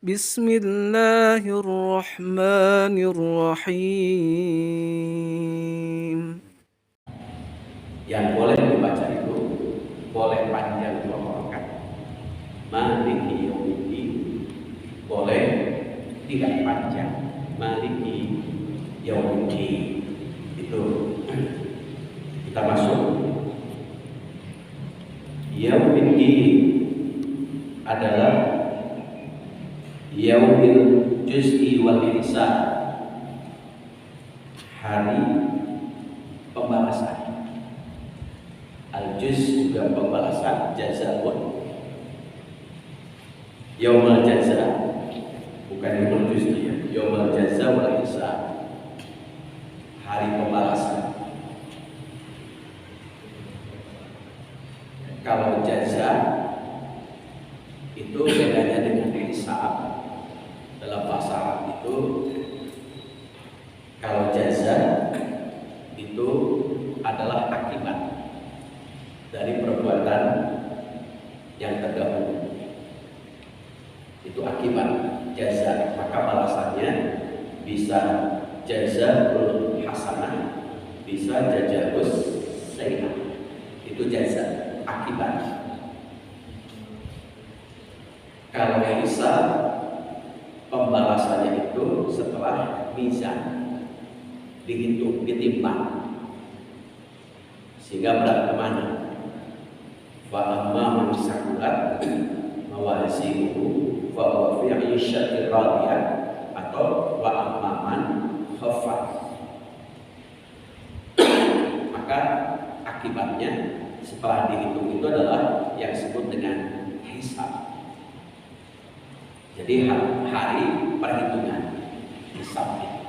Bismillahirrahmanirrahim. Yang boleh dibaca itu boleh panjang 2 rakaat. Maliki yaumiddin boleh tidak panjang. Maliki yaumiddin itu kita masuk. Yaumiddin adalah yaumil juz'i wal hisab, hari pembalasan. Al-juz juga pembalasan, jaza pun. Yaumul jaza bukan yaumul juz ya. Yaumul jaza wal hisab, hari pembalasan. Kalau jaza itu bedanya dengan hisab. Dalam bahasa Arab itu, kalau jaza itu adalah akibat dari perbuatan yang terdahulu. Itu akibat jaza, maka balasannya bisa jazaul hasanah, bisa jazaus sayyi'ah. Itu jaza, akibat. Kalau hisab, pembalasannya itu setelah mizan, dihitung, ditimbang, sehingga berat kemana. Wa amma man saqulat mawazinuhu fa huwa fi 'ishatin radiyah, atau wa amma man khaffat. Maka akibatnya setelah dihitung itu adalah yang disebut dengan hisab. Jadi hari perhitungan hisabnya.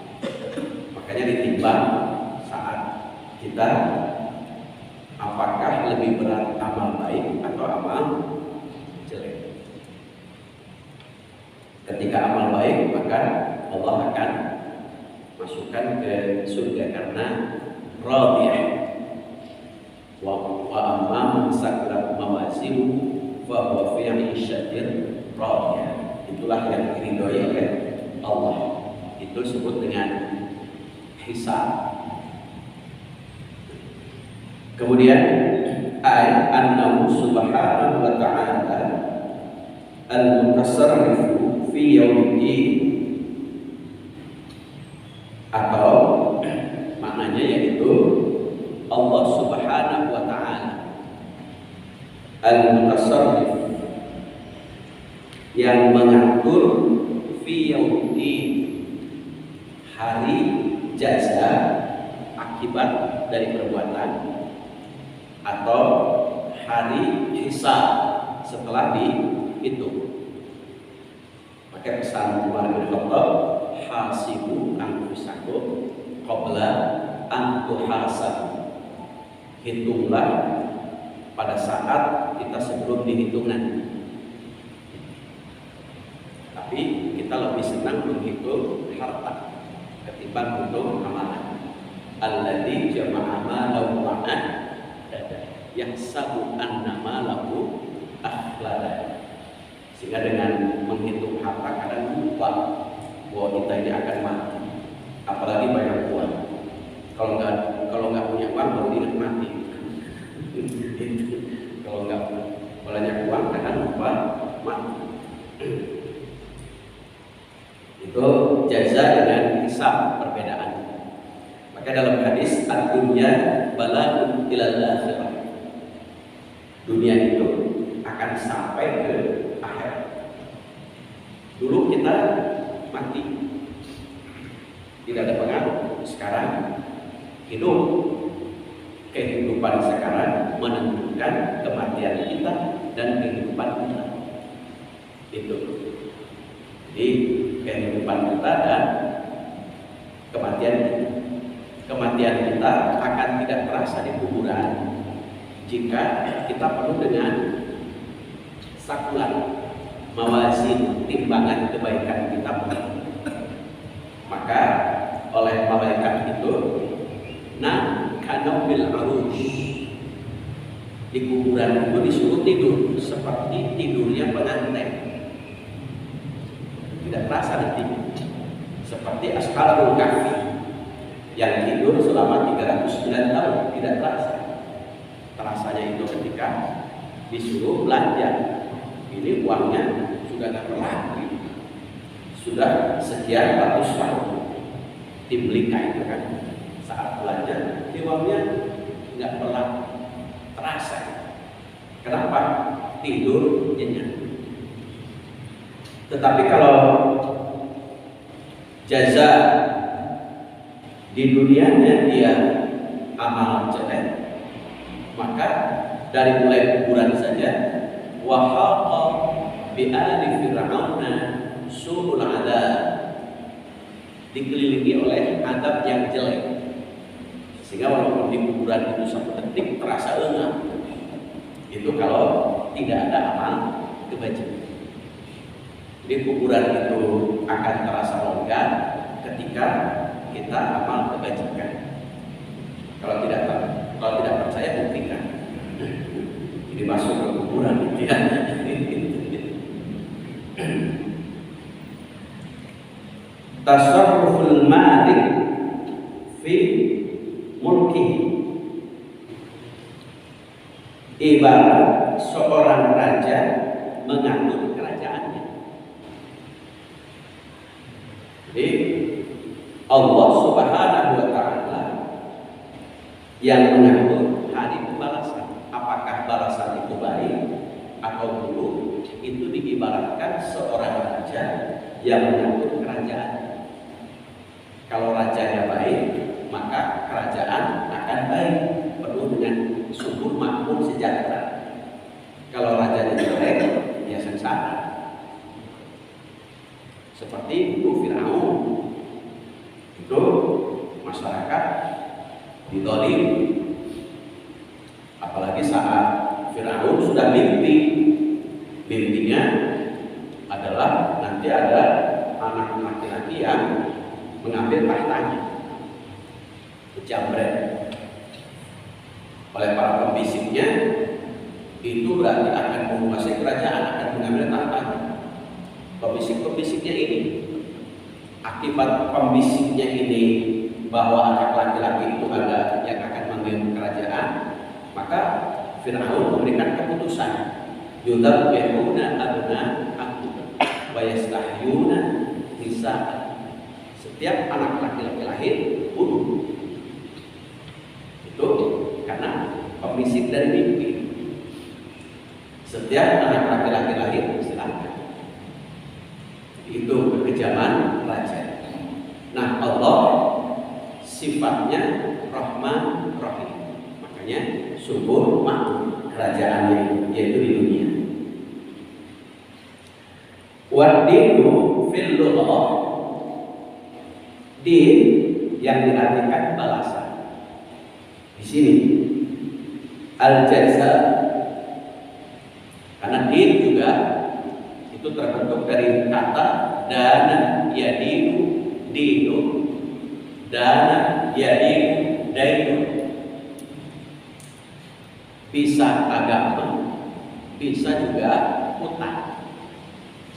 Makanya ditimbang saat kita apakah lebih berat amal baik atau amal jelek. Ketika amal baik, maka Allah akan masukkan ke surga karena radiyah. Wa amma man saqulat mawazinuhu fa huwa fi 'ishatin radiyah. Itulah yang diridhoi oleh Allah. Itu disebut dengan hisab. Kemudian ayat annahu subhanahu wa ta'ala al-mutasarrifu fi yaumiddin, atau maknanya yaitu Allah subhanahu wa ta'ala al-mutasarrif, yang mengatur fi yaumiddin, hari jaza akibat dari perbuatan, atau hari hisab setelah dihitung. Maka pesan Umar bin Khattab, hasibu anfusakum qabla an tuhasabu. Hitunglah pada saat kita sebelum dihitung nanti. Tapi kita lebih senang menghitung harta ketimbang menghitung amalan. Alladzi jama'a malahu wa'an yahsabu anna malahu akhlada. Sehingga dengan menghitung harta kadang lupa bahwa kita ini akan mati. Apalagi banyak uang. Kalau nggak punya uang baru ingat mati. Kalau nggak banyak uang kadang lupa mati. Itu jaza dengan hisab perbedaan. Maka dalam hadis ad-dunya balagun ilal akhirah, dunia itu akan sampai ke akhirat. Dulu kita mati, tidak ada pengaruh. Sekarang hidup. Kehidupan sekarang menentukan kematian kita dan kehidupan kita. Itu. Jadi kehidupan kita dan kematian kita. Kematian kita akan tidak terasa di kuburan jika kita penuh dengan sakulan, mawazin, timbangan kebaikan kita. Maka oleh malaikat itu, kanabil arush, di kuburan itu disuruh tidur seperti tidurnya pengantin. tidak terasa nanti. Seperti Ashabul Kahfi yang tidur selama 309 tahun tidak terasa. Terasanya itu ketika disuruh belanja. Ini uangnya sudah tidak lagi, sudah sekian ratus tahun dibelikan itu kan. Saat belanja, uangnya nggak pernah terasa. Kenapa? Tidur nyenyak. Tetapi kalau jaza di dunianya dia amal jelek, maka dari mulai kuburan saja wahaqa bi ali fir'auna su'ul adab, dikelilingi oleh adab yang jelek, sehingga walaupun di kuburan itu satu detik terasa lengah. Itu kalau tidak ada amal kebajikan. Jadi kuburan itu akan terasa longgar ketika kita amal kebajikan. Kalau tidak percaya buktikan. Jadi masuk ke kuburan gitu ya. Tasarruful malik fi mulkihi, ibarat seorang raja mengatur kerajaannya. Jadi Allah Subhanahu wa taala yang mengatur hari pembalasan. Apakah balasan itu baik atau buruk, itu diibaratkan seorang raja yang mengatur kerajaan. Kalau rajanya baik, maka kerajaan akan baik, penuh dengan subur, makmur, sejahtera. Kalau rajanya jelek, ya sengsara. Seperti dulu Fir'aun, itu masyarakat didolim. Apalagi saat Fir'aun sudah mimpinya adalah nanti ada anak laki-laki yang mengambil tahtanya, dijamret oleh para pembisiknya. Itu berarti akan menguasai kerajaan, akan mengambil tahtanya. Pembisik-pembisiknya ini, akibat pembisiknya ini bahwa anak laki-laki itu ada yang akan mengambil kerajaan, maka Fir'aun memberikan keputusan, yudzabbihuna abna'akum wa yastahyuna nisa'akum. Setiap anak laki-laki lahir bunuh. Itu karena pembisik dari mimpi. Setiap anak laki-laki lahir silakan. Itu kekejaman raja. Nah, Allah sifatnya Rahman Rahim. Makanya subur makmur kerajaannya, yaitu di dunia. Wadinu fil lughah, din yang diartikan balasan. Di sini al-jaza, karena din juga itu terbentuk dari kata dana yadinu dinu, dana yadinu dainu. Bisa agama, bisa juga hutang.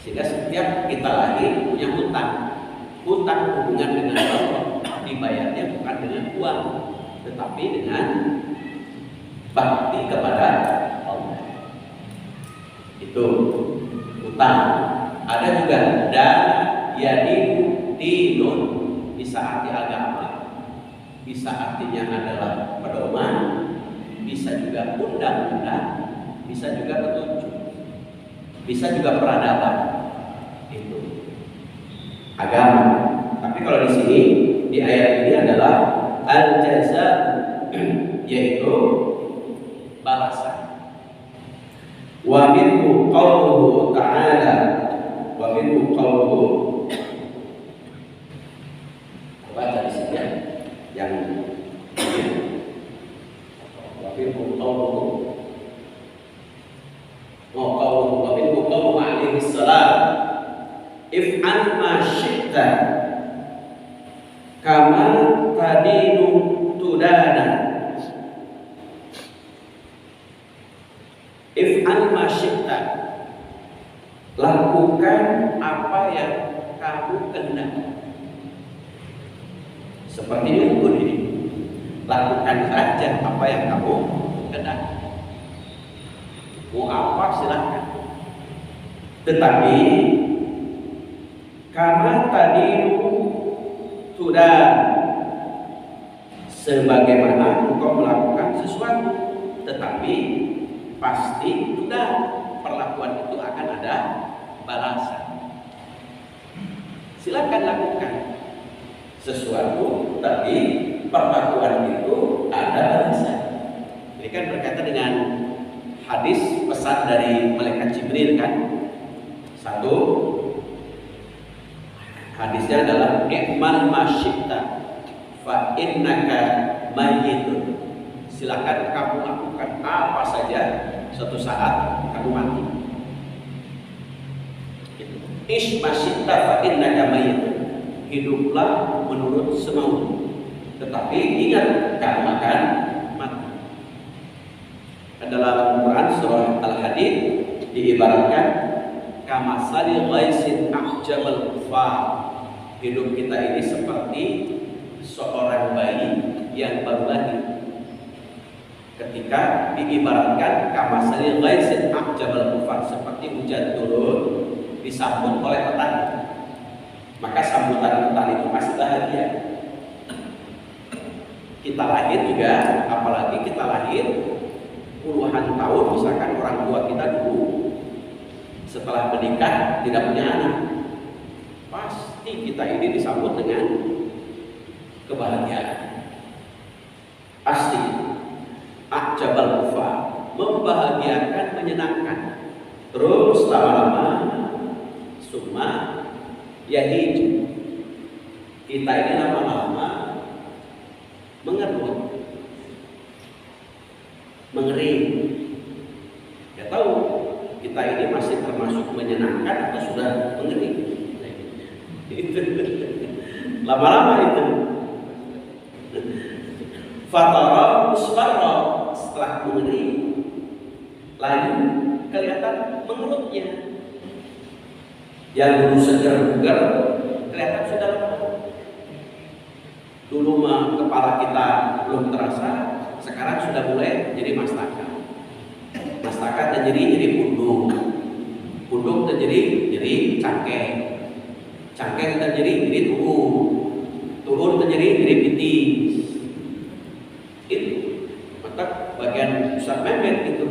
Sehingga setiap kita lahir punya hutang. Hutang hubungan dengan Allah dibayarnya bukan dengan uang, tetapi dengan bakti kepada Allah. Itu hutang. Ada juga dana yadinu dinun, bisa arti agama, bisa artinya adalah pedoman, bisa juga undang-undang, bisa juga petunjuk, bisa juga peradaban. Itu agama. Tapi kalau di sini di ayat ini adalah al-jaza, yaitu balasan. Wa minhu qauluhu ta'ala, wa minhu qauluhu, baca di sini yang wa minhu qauluhu, wa minhu qauluhu alaihi salam, if'al ma syi'ta kama tadinu tudana. If'al ma syi'ta, lakukan apa yang kehendaki. Seperti diukur ini, lakukan saja apa yang kamu kehendaki. Mau apa silahkan. Tetapi karena tadi sudah sebagaimana engkau melakukan sesuatu, tetapi pasti sudah perlakuan itu akan ada balasan. Silakan lakukan sesuatu, tapi perlakuan itu ada balasan. Ini kan berkaitan dengan hadis pesan dari malaikat Jibril kan. Satu, hadisnya adalah ikmal masyita fa innaka mayyitun. Silakan kamu lakukan apa saja, suatu saat kamu mati. Ish masyita fa innaka mayyitun. Hiduplah menurut semaumu, tetapi ingat kamu akan mati. Dalam Quran surah Al-Hadid diibaratkan kamasali ghaisin ahjabal kufar. Hidup kita ini seperti seorang bayi yang baru lahir. Ketika diibaratkan kamasali ghaisin ahjabal kufar, seperti hujan turun disambut oleh petani, maka sambutan petani itu masih bahagia. Kita lahir juga, apalagi kita lahir puluhan tahun, misalkan orang tua kita dulu setelah menikah tidak punya anak, pasti kita ini disambut dengan kebahagiaan. Pasti ajabal kufa, membahagiakan, menyenangkan. Terus lama-lama summa yahid, kita ini lama-lama mengerut, mengering. Ya tahu kita ini masih termasuk menyenangkan atau sudah mengering. Lama-lama itu fatara usfarra, setelah mengering lalu kelihatan mengerutnya. Yang dulu segar bugar kelihatan sudah lemah. Dulu mah kepala kita belum terasa, sekarang sudah mulai jadi mastaka. Mastaka jadi punduk. Punduk jadi cangkeh. Cangkeh jadi turun. Turun jadi pitis. Itu maka bagian pusat memet itu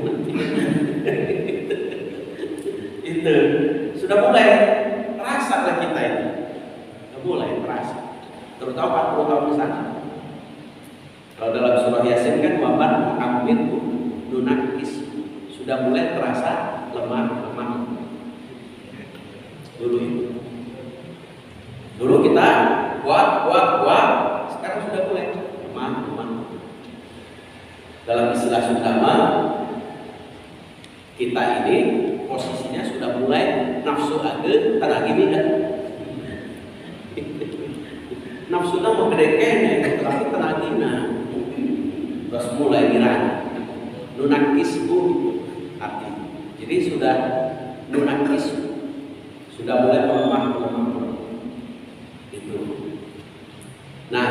itu sudah mulai terasa lah kita ini. Sudah mulai terasa. Terutama 40 tahun ke sana. Kalau dalam surah Yasin kan waban ambil dunakis, sudah mulai terasa lemah. Dulu itu. Dulu kita kuat, sekarang sudah mulai lemah. Dalam istilah Sundama, kita ini posisinya sudah mulai nafsu age tanah gini kan. Nafsu mau gede kene, tapi tanah gina. Terus mulai ngira nunakismu arti. Jadi sudah nunakismu, sudah mulai melemah. Itu. Nah,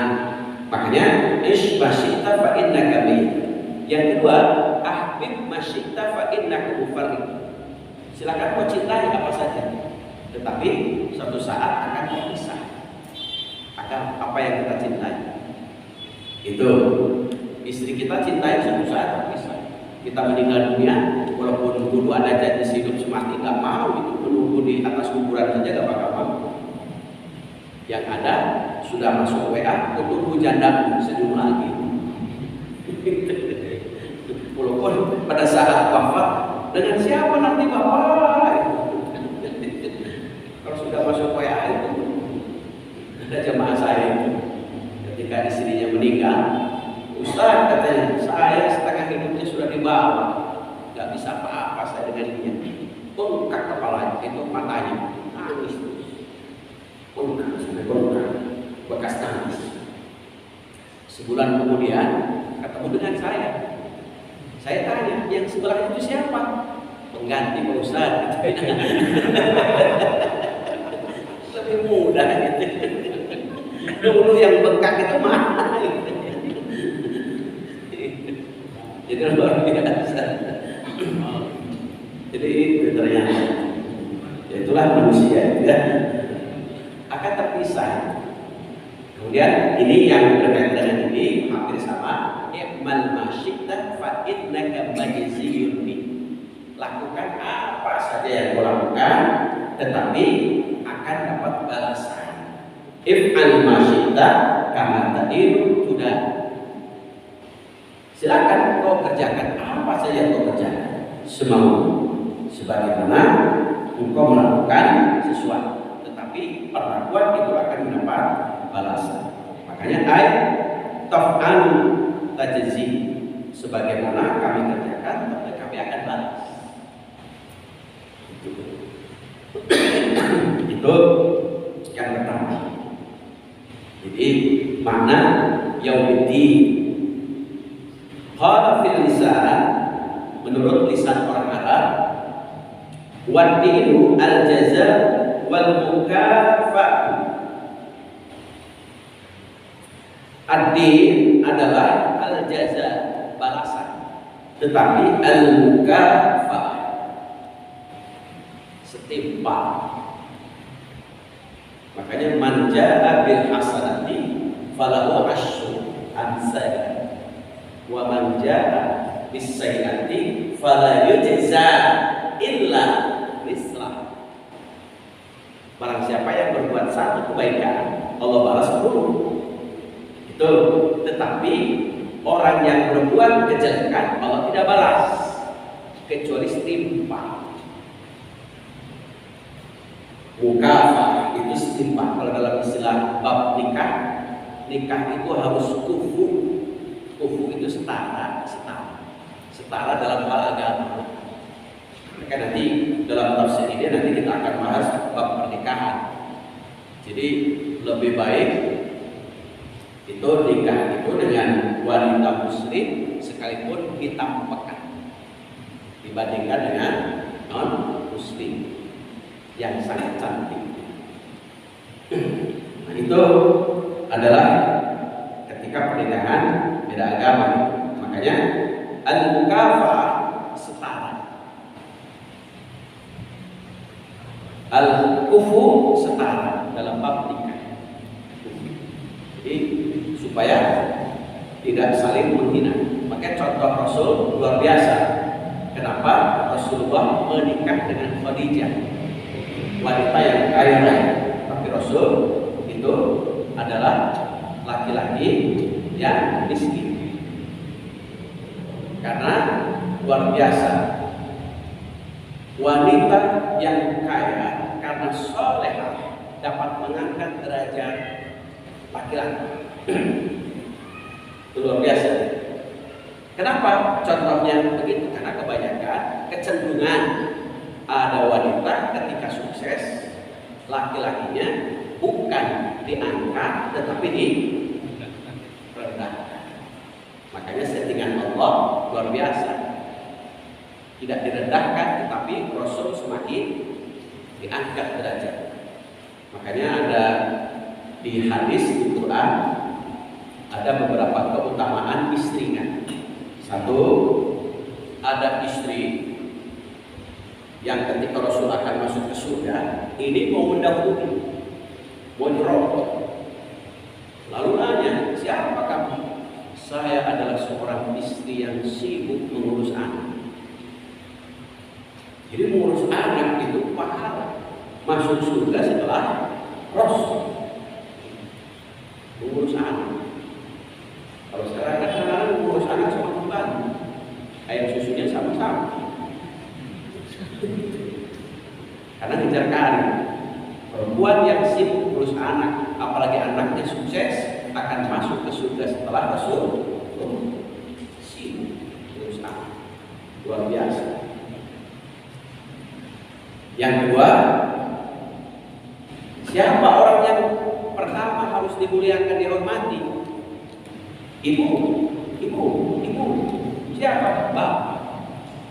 makanya ish masyita fa innaka mayyit. Yang kedua, ahbib masyita fa innaka mufarriq. Silakan mau cintai apa saja, tetapi suatu saat akan berpisah. Akan apa yang kita cintai. Itu istri kita cintai suatu saat berpisah. Kita meninggal dunia, walaupun dulu ada janji hidup semati, nggak mau itu, menunggu di atas kuburan saja nggak bakal mau. Yang ada sudah masuk WA, tunggu janda senyum lagi. Walaupun pada saat wafat, dengan siapa nanti bapak? Kalau sudah masuk WA itu, ada jemaah saya itu, ketika istrinya meninggal, Ustaz katanya, saya setengah hidupnya sudah dibawa, nggak bisa apa-apa saya dengan dia. Bengkak kepalanya, itu matanya, nangis terus. Bengkak, bekas nangis. Sebulan kemudian ketemu dengan saya. Saya tanya, yang sebelah itu siapa? Pengganti Pak Ustaz. Lebih mudah gitu. Dulu yang bengkak itu mana? Jadi luar biasa. Jadi itu ternyata, ya itulah manusia ya, akan terpisah. Kemudian ini yang berkaitan dengan ini hampir sama. I'mal masyikta fa innaka majziyun bi. Lakukan apa saja yang kau lakukan, tetapi akan dapat balasan. If'al masyikta kama tadiru sudah. Silakan kau kerjakan apa saja yang kau kerjakan semau, sebagaimana engkau melakukan sesuatu, tetapi perlakuan itu akan mendapat balasan. Makanya ayat taf'al tajzi, sebagaimana kami kerjakan maka kami akan balas. Itu yang pertama. Jadi makna yaumiddin. Qala fil lisan, menurut lisan orang Arab, wadinu al-jaza wal mukafa'ah. Ad-din adalah al-jaza, balasan, tetapi al-mukafa'ah, setimpal. Makanya man jaa bil hasanati falahu asyru amsalha wa man jaa bis sayyiati fala yujza illa mislah. Barang siapa yang berbuat satu kebaikan, Allah balas 10. Itu, tetapi orang yang berbuat kejelekan Allah tidak balas kecuali setimpal. Mukafah itu setimpal. Kalau dalam istilah bab nikah, nikah itu harus kufu. Kufu itu setara dalam hal agama. Maka nanti dalam tafsir ini nanti kita akan bahas bab pernikahan. Jadi lebih baik itu nikah itu dengan wanita muslim sekalipun hitam pekat dibandingkan dengan non muslim yang sangat cantik. Nah, itu adalah ketika pernikahan beda agama. Makanya al-mukafa'ah setara, al-kufu setara dalam bab nikah. Jadi supaya tidak saling menghina. Maka contoh Rasul luar biasa. Kenapa Rasulullah menikah dengan Khadijah, wanita yang kaya raya, tapi Rasul itu adalah laki-laki yang miskin. Karena luar biasa, wanita yang kaya karena solehah dapat mengangkat derajat laki-laki. Itu luar biasa. Kenapa contohnya begitu? Karena kebanyakan kecenderungan ada wanita ketika sukses, laki-lakinya bukan diangkat tetapi direndahkan. Makanya settingan Allah luar biasa, tidak direndahkan tetapi Rasul semakin diangkat derajat. Makanya ada di hadis di Quran ada beberapa keutamaan istrinya. Satu, ada istri yang ketika Rasul akan masuk ke surga, ini mau mendahului, mau nyerobot. Lalu nanya, siapa kamu? Saya adalah seorang istri yang sibuk mengurus anak. Jadi mengurus anak itu pahala. Masuk surga setelah Rasul. Mengurus anak. Kalau sekarang kadang-kadang mengurus anak sama pembantu, ayam susunya sama-sama. Karena ngejar karir. Perempuan yang sibuk mengurus anak, apalagi anaknya sukses, akan masuk ke surga setelah Rasul. Sibuk mengurus anak, luar biasa. Yang kedua, siapa orang yang pertama harus dimuliakan, dihormati? Ibu. Siapa? Bapak.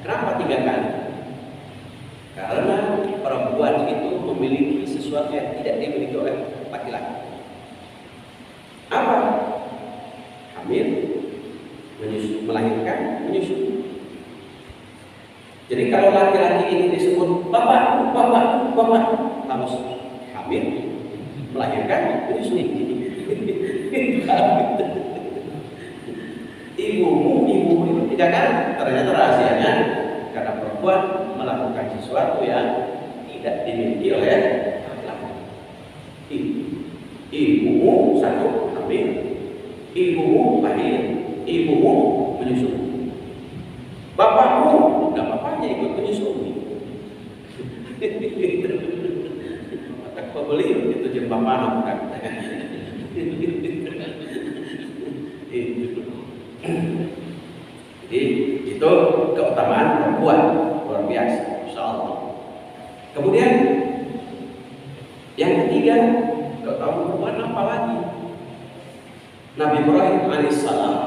Kenapa 3 kali? Karena perempuan itu memiliki sesuatu yang tidak dimiliki oleh laki-laki. melahirkan, menyusui. Jadi kalau laki-laki ini disebut bapak, harus hamil, melahirkan, menyusui. Ibumu itu tidak kan? Ternyata rahasianya karena perempuan melakukan sesuatu yang tidak dimiliki oleh laki-laki. Ibumu satu hamil, ibumu lahir, ibumu menyusui. Bapakmu, enggak bapaknya ikut menyusui. Maka pembeli itu jembah mana bukan? Jadi itu keutamaan perempuan luar biasa, insyaallah. Kemudian yang ketiga, keutamaan perempuan apa lagi? Nabi Ibrahim alaihissalam,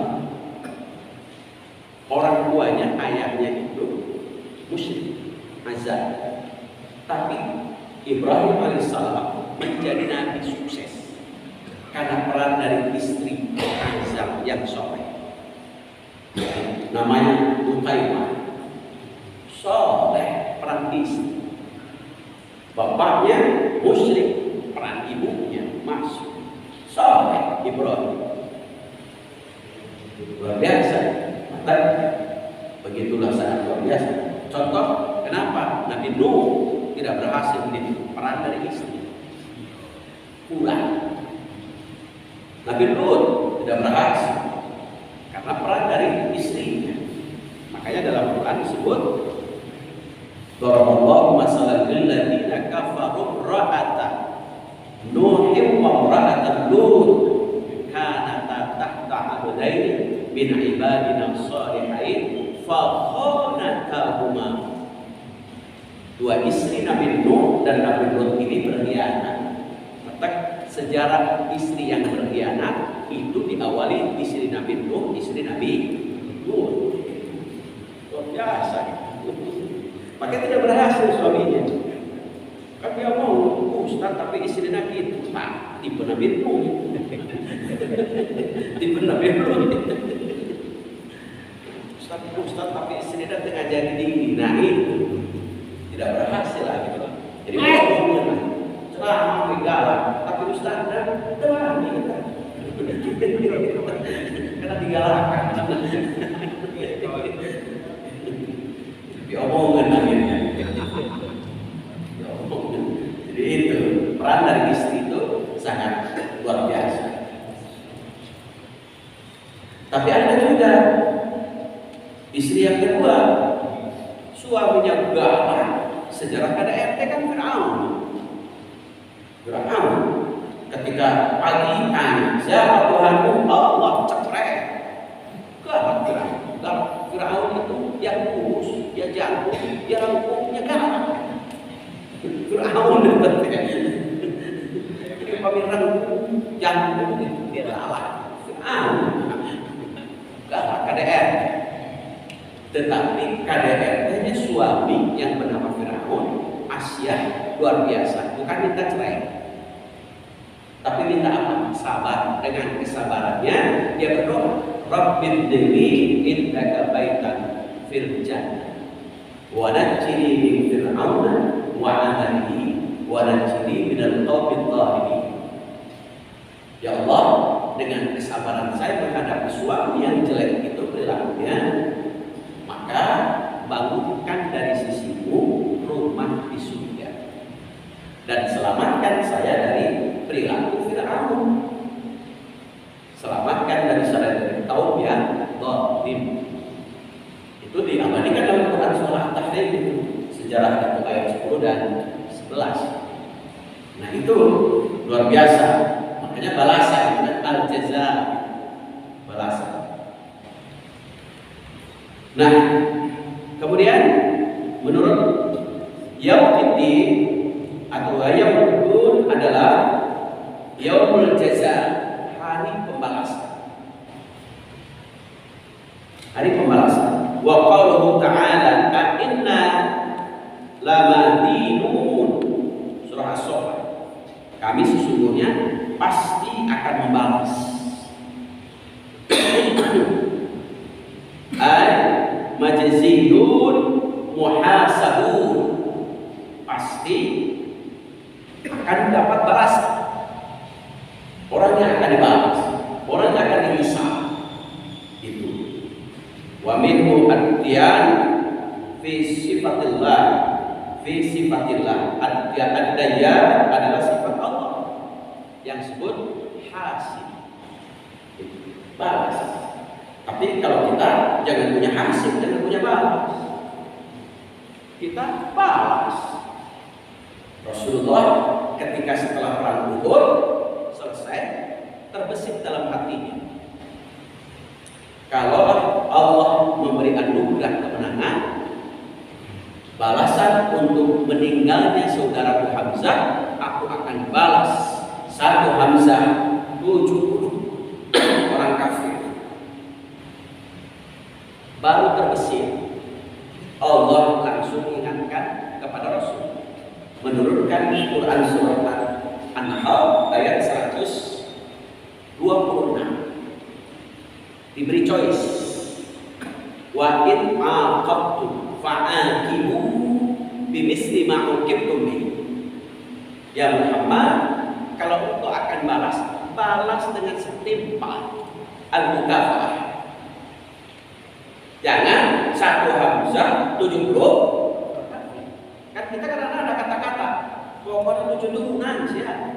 orang tuanya, ayahnya itu musyrik, azab. Tapi Ibrahim alaihissalam menjadi nabi sukses karena peran dari istri Azam yang soleh. Namanya Utaimah, soleh, peran istri. Bapaknya musyrik, peran ibunya masuk, soleh Ibrahim. Luar biasa. Maka begitulah sangat luar biasa. Contoh, kenapa Nabi Nuh tidak berhasil mendidik? Peran dari istri. Pulang. Nabi Lut tidak berhasil karena peran dari istrinya. Makanya dalam Quran disebut Daraballahu masalan lil ladzina kafaru ra'ata Nuhin wa ra'ata Lut kanata tahta abdaini min ibadina shalihin fa khanatahuma. Dua istri Nabi Nuh dan Nabi Lut ini berkhianat. Maka sejarah istri yang berkhianat itu diawali istri Nabi Nuh, istri Nabi Lut. Luar biasa. Maka tidak berhasil suaminya. Kan dia mau Ustaz tapi istri Nabi itu tak tipe Nabi Nuh. Tipe Nabi Lut. Ustaz tapi istri Nabi tengah jadi dingin. Nah itu tidak berhasil lagi. Jadi mau ceramah galak, tapi Ustaz terang kita. Karena digalakkan. Diomongin akhirnya. Jadi itu peran dari istri itu sangat luar biasa. Tapi ada juga istri yang kedua, suaminya galak. Sejarah KDRT kan Firaun. Firaun ketika pagi tanya siapa Tuhanmu, Allah, cekrek. Galak Firaun. Galak Firaun itu yang kurus, dia jago, dia rampungnya galak. Firaun itu pameran jago itu dia galak. Firaun galak KDRT. Tetapi KDRT-nya suami yang bernama Firaun, Asia, luar biasa. Bukan minta cerai, tapi minta apa? Sabar. Dengan kesabarannya dia berdoa, Rabbid dili indaka baitan fil jannah wa najjini min fir'auna wa 'amalihi wa najjini minal qawmidh dhalimin. Ya Allah, dengan kesabaran saya menghadapi suami yang jelek itu perilakunya, maka bangunkan dari sisimu rumah di surga dan selamatkan saya dari perilaku Firaun. Selamatkan dari kaum yang zalim. Itu diabadikan dalam Quran surah At-Tahrim itu. Sejarah itu ayat 10 dan 11. Nah itu luar biasa. Makanya balasan, al-jaza, balasan. Nah, kemudian menurut Yaumiddin atau Yaumul adalah Yaumul Jaza, hari pembalasan. Hari pembalasan. Wa qauluhu ta'ala inna lamadinun. Surah As-Saffat. Kami sesungguhnya pasti akan membalas. majziyun muhasabun, pasti akan dapat balasan. Orangnya akan dibalas, orangnya akan dihisab. Itu. Wa minhu ad-diyan fi sifatillah, fi sifatillah. Ad-dayyan adalah sifat Allah yang disebut hasib, balas. Tapi kalau kita jangan punya hasib, jangan punya balas. Kita balas. Rasulullah ketika setelah perang Uhud selesai, terbesit dalam hatinya, kalau Allah memberi anugerah kemenangan, balasan untuk meninggalnya saudaraku Hamzah, aku akan balas satu Hamzah 70 orang kafir. Baru terbesit, Allah langsung ingatkan kepada Rasul, menurunkan Quran surat An-Nahl ayat 126, diberi choice, wa in aqabtum fa'aqibu bimisli ma uqibtum bi. Ya Muhammad, kalau engkau akan balas dengan setimpal al-mukafa'ah. Jangan satu Hamzah 70. Kan kita kadang-kadang ada kata-kata pokoknya 7 turunan sih ya.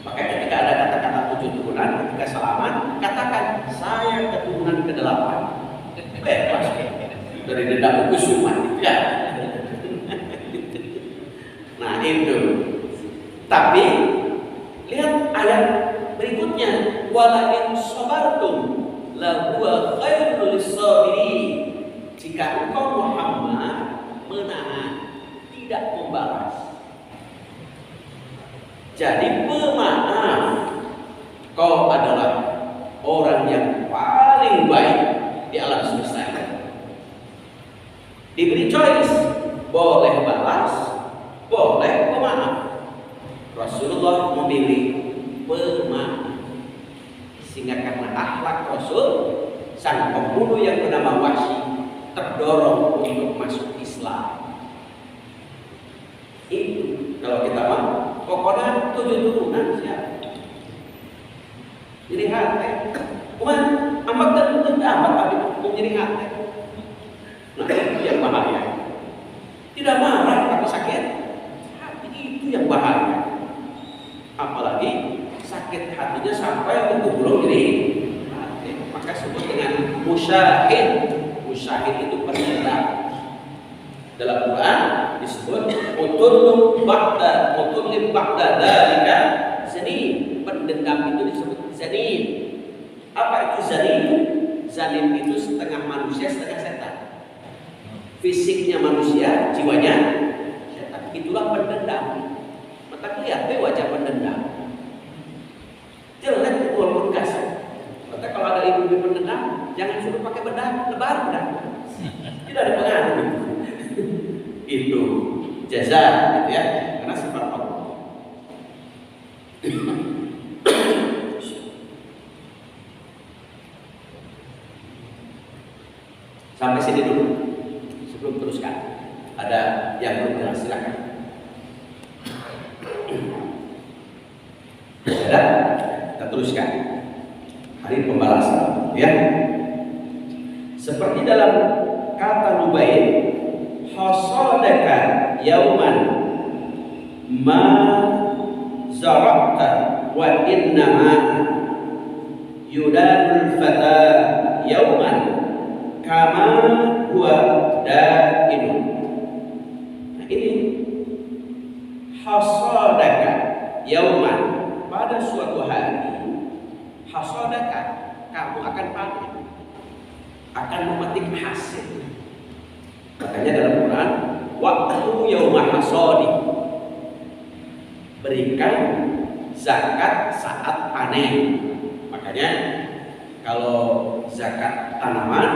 Maka ketika ada kata-kata 7 turunan, ketika salaman, katakan saya keturunan ke-8. Bebas dari dendam kusuman ya. Nah itu. Tapi lihat ayat berikutnya, wala in sabartum la huwa khairul lisabirin. Jika engkau Muhammad menahan, tidak membalas, jadi pemaaf, kau adalah orang yang paling baik di alam semesta. Diberi choice, boleh balas, boleh pemaaf. Rasulullah memilih pemaaf, sehingga karena akhlak Rasul, sang pembunuh yang bernama Wahsy terdorong untuk masuk Islam. Itu kalau kita mau, pokoknya 7 turunan siap. Jadi hati, cuman amat tentu amat tapi menjadi hati. Nah itu yang bahaya. Tidak marah tapi sakit hati, itu yang bahaya. Apalagi sakit hatinya sampai menggulung jadi hati. Maka sebut dengan musyahid. Musyahid itu pendendam. Dalam Quran disebut utulim ba'da dzalika zanim. Pendendam itu disebut zanim. Apa itu zanim? Zanim itu setengah manusia, setengah setan. Fisiknya manusia, jiwanya setan. Itulah pendendam. Maka lihat wajah pendendam. Jelek walaupun kasar. Maka kalau ada ibu pendendam, jangan suruh pakai bedak, lebar bedak. Tidak ada pengaruh. Itu jaza, gitu ya, karena sifat Allah. Sampai sini dulu, sebelum teruskan. Ada yang belum jelas, silakan. Sudah, kita teruskan. Hari pembalasan, ya. Seperti dalam kata Nubain, hasadaka yauman ma zarabta wa innama yudanul fata yauman kama huwa dainun. Nah ini hasadaka yauman, pada suatu hari, hasadaka, kamu akan panen, akan memetik hasil. Makanya dalam Quran, waktu yaumah hasadi, berikan zakat saat panen. Makanya kalau zakat tanaman,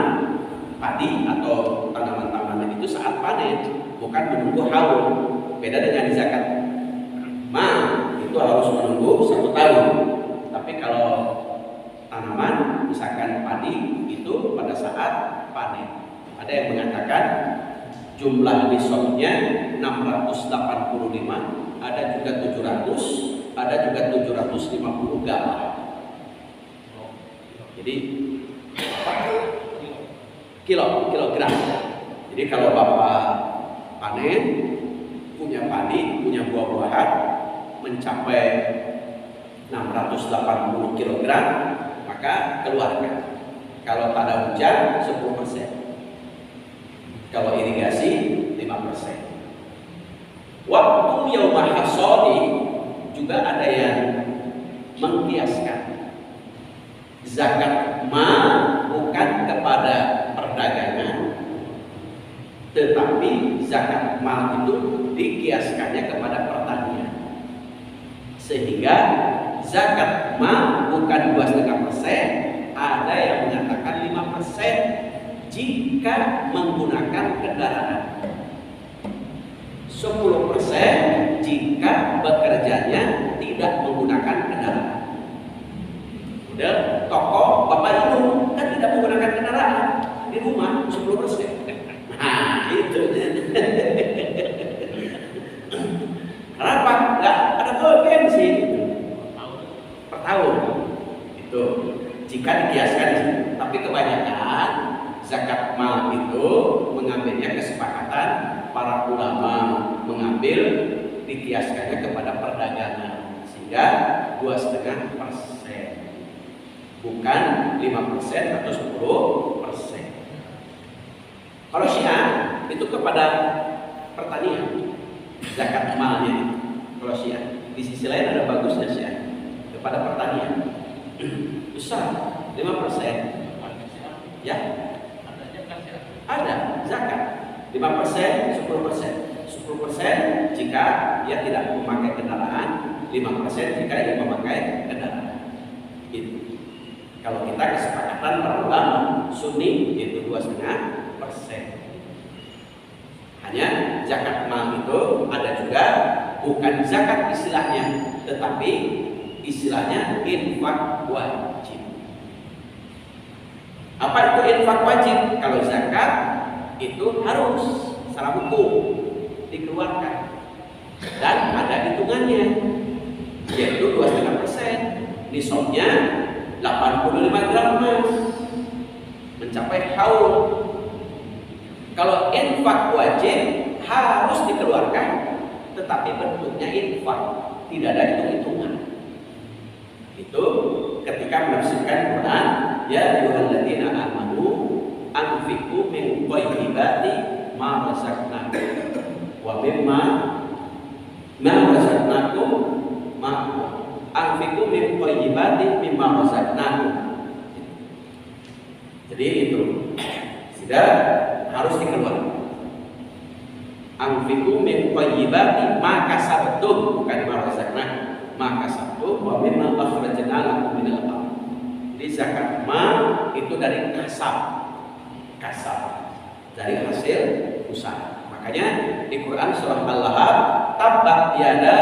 padi atau tanaman-tanaman itu saat panen, bukan menunggu haul. Beda dengan zakat itu harus menunggu 1 tahun. Tapi kalau tanaman, misalkan padi, itu pada saat panen. Ada yang mengatakan jumlah nisabnya 685, ada juga 700, ada juga 750 gabah. Jadi kilogram. Jadi kalau Bapak panen, punya padi, punya buah-buahan mencapai 680 kg, maka keluarkan. Kalau tak ada hujan 10%. Kalau irigasi 5%. Waktu yaumah hasodi juga ada yang mengkiaskan zakat mal bukan kepada perdagangan, tetapi zakat mal itu dikiaskannya kepada pertanian, sehingga zakat mal bukan 2,5%, ada yang mengatakan 5% jika menggunakan kendaraan, 10% jika bekerjanya tidak menggunakan kendaraan. Udah, toko Bapak Ibu kan tidak menggunakan kendaraan, di rumah 10%. Nah, itu. Kenapa? Enggak ada urgensi per tahun. Itu jika dikiaskan di situ. Tapi kebanyakan zakat mal itu mengambilnya kesepakatan para ulama, mengambil dikiaskannya kepada perdagangan, sehingga 2,5%, bukan 5% atau 10%. Kalau Syiah itu kepada pertanian, zakat malnya. Kalau Syiah, di sisi lain ada bagusnya Syiah, kepada pertanian besar 5%. Ya, ada zakat 5%, 10%. 10% jika ia tidak memakai kendaraan, 5% jika ia memakai kendaraan. Itu. Kalau kita kesepakatan para ulama Sunni itu 2,5%. Hanya zakat mal itu ada juga bukan zakat istilahnya, tetapi istilahnya infak wajib. Apa itu infak wajib? Kalau zakat itu harus secara hukum dikeluarkan dan ada hitungannya, yaitu 2,5%. Nisabnya 85 gram emas, mencapai haul. Kalau infak wajib harus dikeluarkan, tetapi bentuknya infak, tidak ada hitung-hitungan. Itu ketika menafsirkan Quran, ya ayyuhalladzina amanu anfiqu min thayyibati ma razaqnakum wa mimma razaqnakum ma anfiqu min thayyibati mimma razaqnakum. Jadi itu sudah harus dikeluarkan. Anfiqu min thayyibati ma kasabtum, bukan ma razaqnakum, ma kasabtum wa mimma akhrajna lakum minal ardh. Jadi zakat mal itu dari kasab, dari hasil usaha. Makanya di Quran surah Al-Lahab, tabbat yada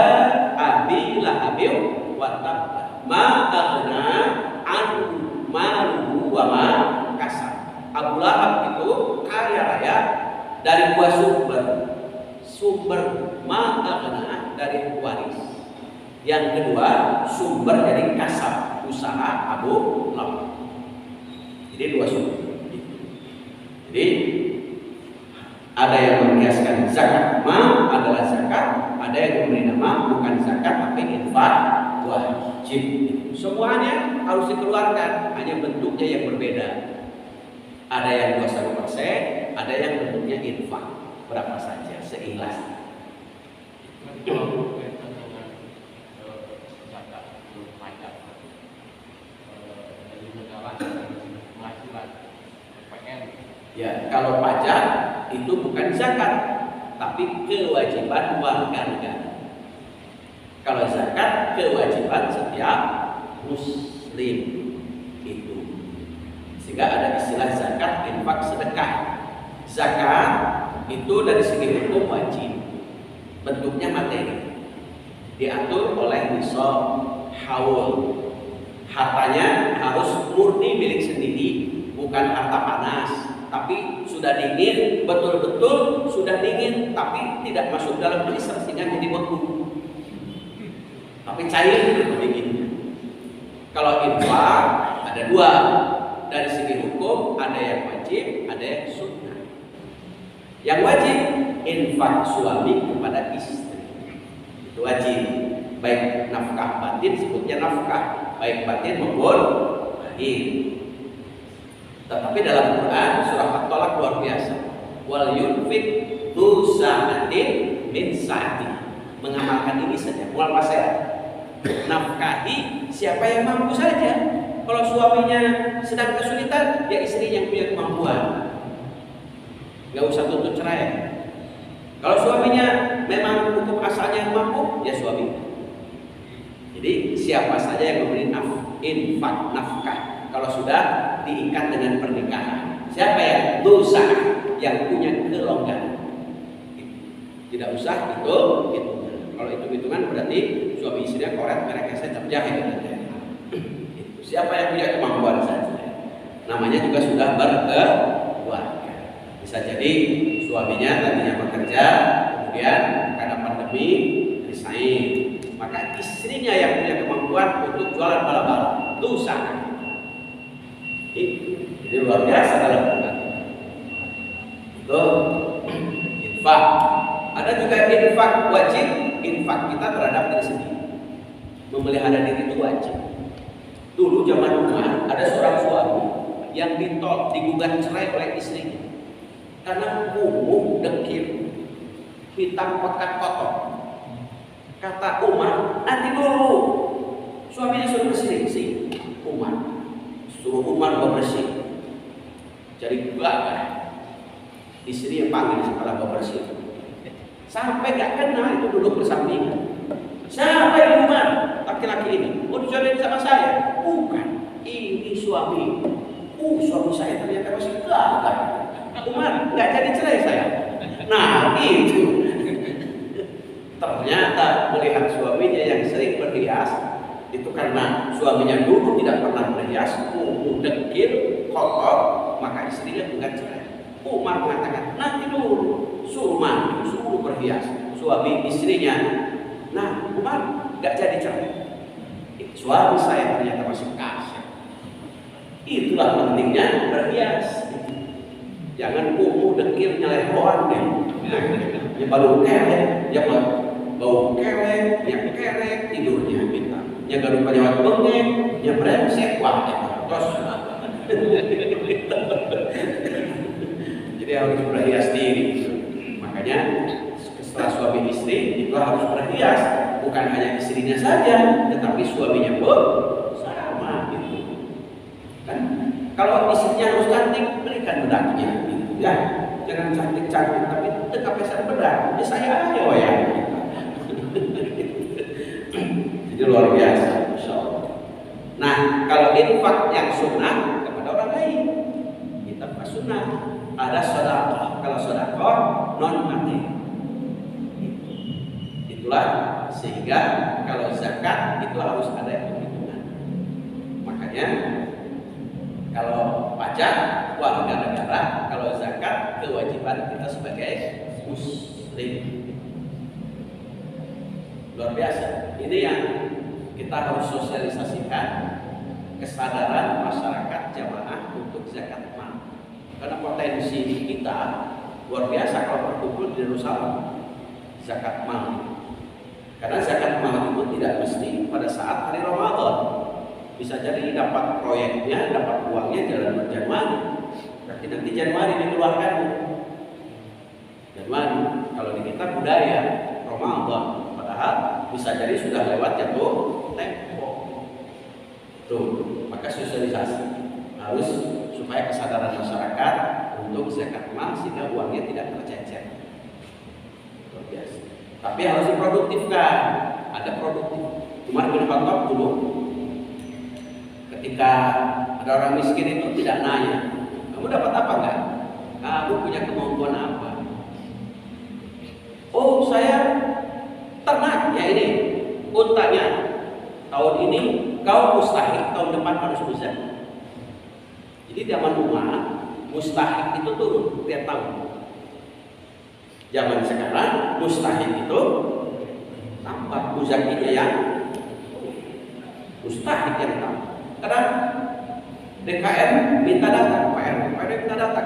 abi lahabin wa tabba ma aghna anhu maluhu wa ma kasab. Abu Lahab itu kaya raya dari dua sumber ma aghna dari waris, yang kedua sumber dari kasab, usaha Abu Lahab. Jadi dua sumber. Jadi ada yang mengkiaskan zakat mal adalah zakat, ada yang memberi nama bukan zakat tapi infak wajib. Semuanya harus dikeluarkan, hanya bentuknya yang berbeda. Ada yang 21%, ada yang bentuknya infak, berapa saja seikhlasnya. Ya, kalau pajak itu bukan zakat, tapi kewajiban warga negara. Kalau zakat kewajiban setiap muslim itu. Sehingga ada istilah zakat, infak, sedekah. Zakat itu dari segi hukum wajib, bentuknya materi, diatur oleh nisab haul. Hartanya harus murni milik sendiri, bukan harta panas tapi sudah dingin, betul-betul sudah dingin, tapi tidak masuk dalam freezer sehingga jadi beku. Tapi cair itu dinginnya. Kalau infak ada dua, dari segi hukum ada yang wajib, ada yang sunnah. Yang wajib infak suami kepada istri, itu wajib, baik nafkah batin, sebutnya nafkah baik batin maupun lahir. Tetapi dalam Quran surah At-Talaq luar biasa, wal yunfik dzu sa'atin min sa'ati, mengamalkan ini saja, mual masyarakat. Nafkahi siapa yang mampu saja. Kalau suaminya sedang kesulitan, ya istri yang punya kemampuan, nggak usah tuntut cerai. Kalau suaminya memang hukum asalnya yang mampu, ya suami. Jadi siapa saja yang memberi infak nafkah kalau sudah diikat dengan pernikahan, siapa yang dosa, yang punya kelonggaran, tidak usah itu. Kalau hitung-hitungan berarti suami istrinya korek mereka saya terjahit. Siapa yang punya kemampuan saja, namanya juga sudah berkeluarga. Bisa jadi suaminya tadinya bekerja, kemudian karena pandemi resign, maka istrinya yang punya kemampuan untuk jualan bala-bala, dosa. Ini luar biasa dalam Quran. Itu infak. Ada juga infak wajib, infak kita terhadap diri sendiri. Memelihara diri itu wajib. Dulu zaman Umar ada seorang suami yang digugat cerai oleh istrinya karena kumuh, dekil, hitam pekat kotor. Kata Umar, nanti dulu. Suaminya suruh bersih, suruh Umar bebersih. Jadi gagah. Istri yang panggil setelah bebersih. Sampai gak kenal itu duduk bersampingan. Siapa yang Umar? Laki-laki ini. Mau dijodohin sama saya? Bukan. Ini suami. Suami saya ternyata masih gagah. Umar gak jadi cerai saya. Nah itu. Ternyata melihat suaminya yang sering berhias, itu karena suaminya dulu tidak pernah berhias, dekil, kotor, maka istrinya bukan cerai. Umar mengatakan, nanti dulu, suruh mandi, suruh berhias, suami istrinya. Nah, Umar gak jadi cerai. Suami saya ternyata masih kasar. Itulah pentingnya berhias. Jangan kumuh, dekil, nyelehoan deh. Ya baru kelek, ya bau kelek, ya kelek, tidurnya minta. Ya gaduh penyawat bengek, ya brengsek, wah, terus. Jadi harus berhias diri. Makanya setelah suami istri itu harus berhias, bukan hanya istrinya saja, tetapi suaminya pun sama gitu. Kan kalau istrinya harus cantik, belikan bedaknya gitu ya. Jangan cantik-cantik tapi tetap pesan bedak. Ya saya aja ya. Jadi luar biasa, Masya Allah. Nah, kalau infak yang sunnah kepada orang lain, kita sunnah. Ada sedekah. Kalau sedekah non materi. Itulah sehingga kalau zakat itu harus ada hitungan. Makanya kalau pajak warga negara, kalau zakat kewajiban kita sebagai muslim. Luar biasa. Ini yang kita harus sosialisasikan, kesadaran masyarakat jamaah untuk zakat mal. Karena potensi kita luar biasa kalau berkumpul di Yerusalem zakat mal. Karena zakat mal itu tidak mesti pada saat hari Ramadan. Bisa jadi dapat proyeknya, dapat uangnya jalan Januari. Berarti nanti Januari dikeluarkan. Januari kalau di kita budaya Ramadan, padahal bisa jadi sudah lewat jatuh tempo. Tuh, maka sosialisasi harus supaya kesadaran masyarakat untuk zakat mal sehingga uangnya tidak tercecer. Luar biasa. Tapi harus diproduktifkan. Ada produktif. Umar bin Khattab dulu ketika ada orang miskin itu tidak nanya, kamu dapat apa enggak? Kamu punya kemampuan apa? Oh, saya ternak ya ini, untanya. Tahun ini kau mustahil, tahun depan harus bisa. Jadi zaman Umar mustahik itu turun tiap tahun. Zaman sekarang mustahik itu tambah, muzakinya yang mustahik yang tambah. Karena DKM minta data, PRD minta data,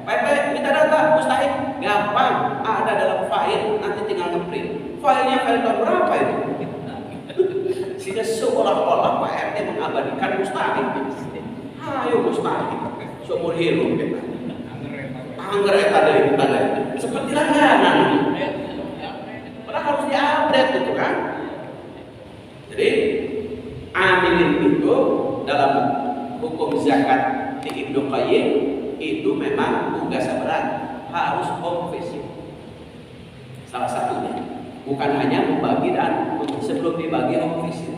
PP minta data, mustahik gampang, ada dalam file, nanti tinggal ngeprint. Filenya file tahun berapa itu? Sehingga seolah-olah PRD mengabadikan mustahik. Ayo mustahik, seumur hidup kita. Angger eta deui tanda. Seperti langganan. Padahal harus diupdate gitu kan. Jadi amilin itu dalam hukum zakat di Ibnu Qayyim itu memang tugas berat, harus konfesi. Salah satunya bukan hanya membagi dan sebelum dibagi konfesi.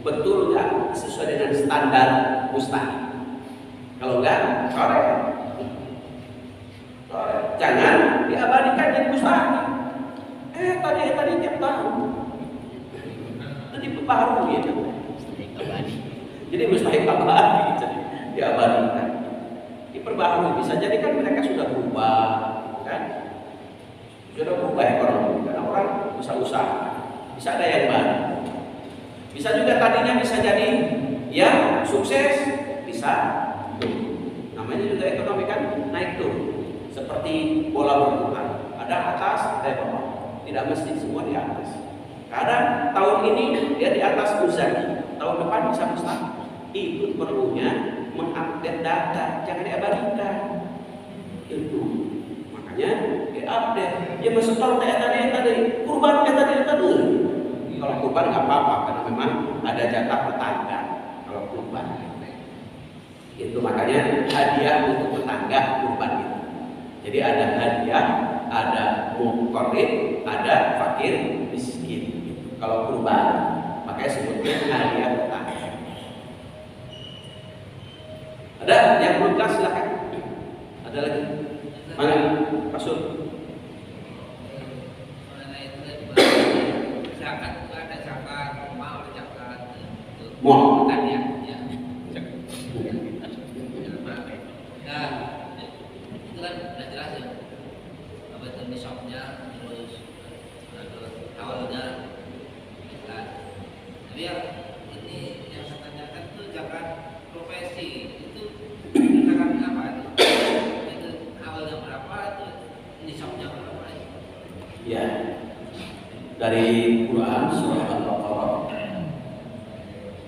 Betul nggak sesuai dengan standar mustahik? Kalau enggak, korek. Jangan diabadikan jadi mustahik. Tadi tiap tahun. Nanti baru gitu. Jadi mustahik abadi, jadi diabadikan. Diperbaharui, bisa jadi kan mereka sudah berubah, kan? Sudah berubah ekonomi, karena orang usaha, bisa ada yang baru. Bisa juga tadinya bisa jadi yang sukses, bisa. Namanya juga ekonomi kan naik turun. Seperti bola berputar, ada atas, ada bawah. Tidak mesti semua di atas. Kadang tahun ini dia di atas muzaki, tahun depan bisa mustahik. Itu perlunya mengupdate data, jangan diabadikan. Itu makanya diupdate. Ya masuk tahun tadi, kurban tadi. Kalau kurban nggak apa-apa karena memang ada jatah tetangga. Kalau kurban, itu makanya hadiah untuk tetangga kurban itu. Jadi ada hadiah, ada muqarrib, ada fakir miskin. Kalau kurban, makanya sebutnya hadiah tetangga. Ada yang belum kelas silakan. Ada lagi? Mana? Masuk. Zakat itu ada zakat mal, zakat Mau? kan ya. Nah, itu kan udah jelas ya. Apa itu nisabnya, terus awalnya kan. Tapi yang ini yang saya tanyakan itu zakat profesi itu zakat apa itu? Itu awalnya berapa, itu nisabnya berapa? Ya. Dari Quran surah Al-Baqarah